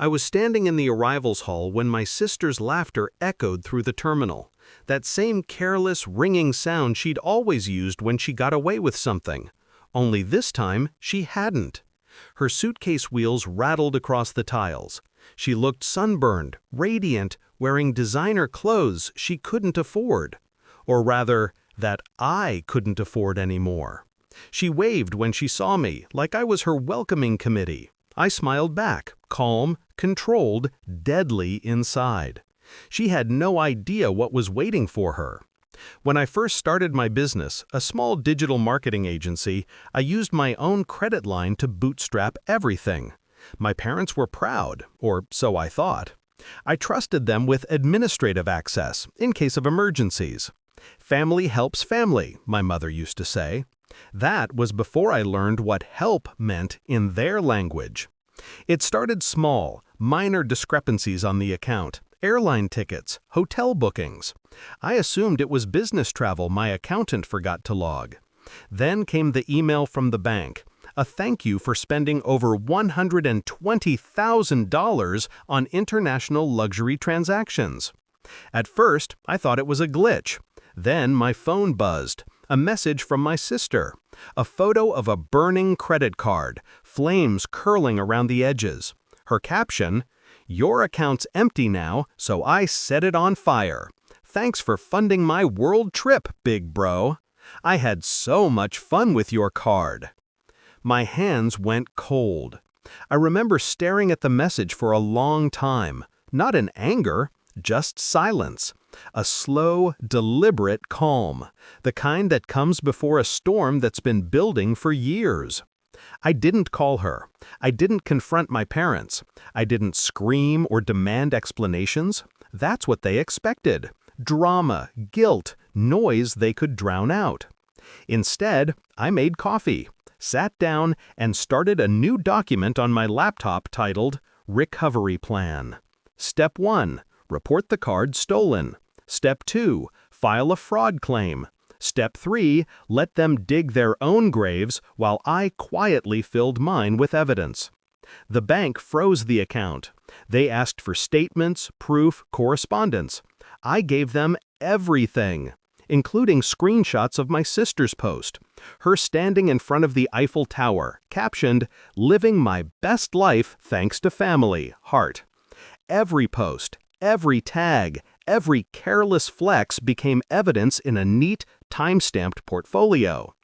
I was standing in the arrivals hall when my sister's laughter echoed through the terminal. That same careless, ringing sound she'd always used when she got away with something. Only this time, she hadn't. Her suitcase wheels rattled across the tiles. She looked sunburned, radiant, wearing designer clothes she couldn't afford. Or rather, that I couldn't afford anymore. She waved when she saw me, like I was her welcoming committee. I smiled back, calm, controlled, deadly inside. She had no idea what was waiting for her. When I first started my business, a small digital marketing agency, I used my own credit line to bootstrap everything. My parents were proud, or so I thought. I trusted them with administrative access in case of emergencies. Family helps family, my mother used to say. That was before I learned what help meant in their language. It started small, minor discrepancies on the account, airline tickets, hotel bookings. I assumed it was business travel my accountant forgot to log. Then came the email from the bank, a thank you for spending over $120,000 on international luxury transactions. At first, I thought it was a glitch. Then my phone buzzed. A message from my sister. A photo of a burning credit card, flames curling around the edges. Her caption, "Your account's empty now, so I set it on fire. Thanks for funding my world trip, big bro. I had so much fun with your card." My hands went cold. I remember staring at the message for a long time, not in anger, just silence. A slow, deliberate calm, the kind that comes before a storm that's been building for years. I didn't call her. I didn't confront my parents. I didn't scream or demand explanations. That's what they expected. Drama, guilt, noise they could drown out. Instead, I made coffee, sat down, and started a new document on my laptop titled Recovery Plan. Step 1. Report the card stolen. Step 2. File a fraud claim. Step 3. Let them dig their own graves while I quietly filled mine with evidence. The bank froze the account. They asked for statements, proof, correspondence. I gave them everything, including screenshots of my sister's post. Her standing in front of the Eiffel Tower, captioned, "Living my best life thanks to family, heart." Every post, every tag, every careless flex became evidence in a neat, time-stamped portfolio.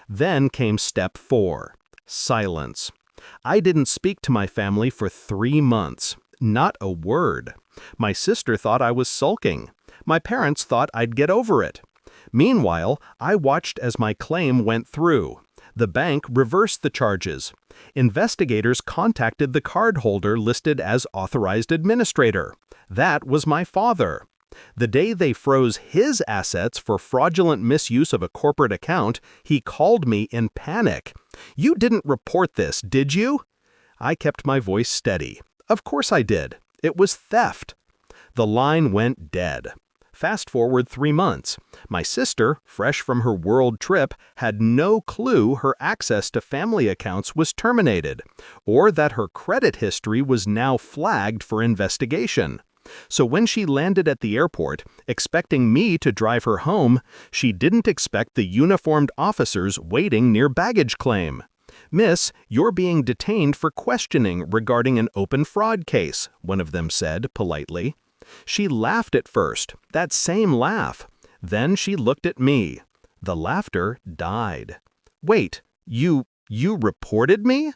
Then came step 4, silence. I didn't speak to my family for 3 months. Not a word. My sister thought I was sulking. My parents thought I'd get over it. Meanwhile, I watched as my claim went through. The bank reversed the charges. Investigators contacted the cardholder listed as authorized administrator. That was my father. The day they froze his assets for fraudulent misuse of a corporate account, he called me in panic. "You didn't report this, did you?" I kept my voice steady. Of course I did. It was theft. The line went dead. Fast forward 3 months. My sister, fresh from her world trip, had no clue her access to family accounts was terminated, or that her credit history was now flagged for investigation. So when she landed at the airport, expecting me to drive her home, she didn't expect the uniformed officers waiting near baggage claim. "Miss, you're being detained for questioning regarding an open fraud case," one of them said politely. She laughed at first, that same laugh. Then she looked at me. The laughter died. "Wait, you reported me?"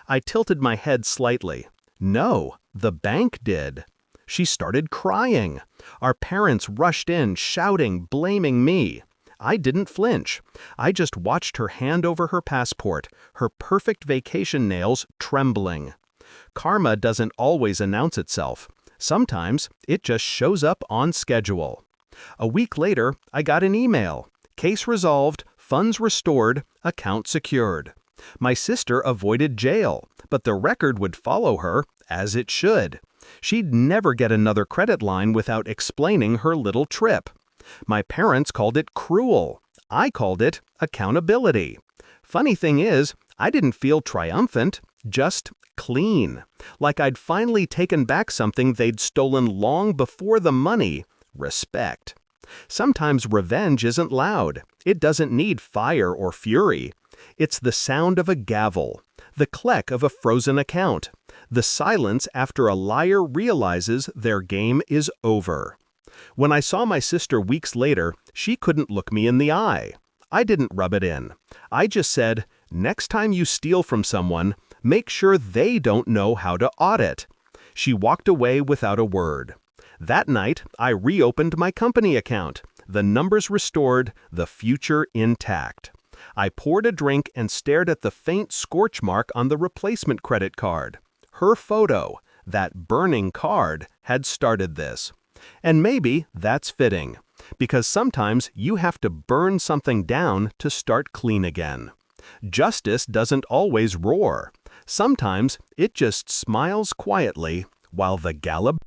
I tilted my head slightly. "No, the bank did." She started crying. Our parents rushed in, shouting, blaming me. I didn't flinch. I just watched her hand over her passport, her perfect vacation nails trembling. Karma doesn't always announce itself. Sometimes it just shows up on schedule. A week later, I got an email. Case resolved, funds restored, account secured. My sister avoided jail, but the record would follow her, as it should. She'd never get another credit line without explaining her little trip. My parents called it cruel. I called it accountability. Funny thing is, I didn't feel triumphant. Just clean. Like I'd finally taken back something they'd stolen long before the money. Respect. Sometimes revenge isn't loud. It doesn't need fire or fury. It's the sound of a gavel, the click of a frozen account, the silence after a liar realizes their game is over. When I saw my sister weeks later, she couldn't look me in the eye. I didn't rub it in. I just said, next time you steal from someone, make sure they don't know how to audit. She walked away without a word. That night, I reopened my company account, the numbers restored, the future intact. I poured a drink and stared at the faint scorch mark on the replacement credit card. Her photo, that burning card, had started this. And maybe that's fitting, because sometimes you have to burn something down to start clean again. Justice doesn't always roar. Sometimes it just smiles quietly while the gala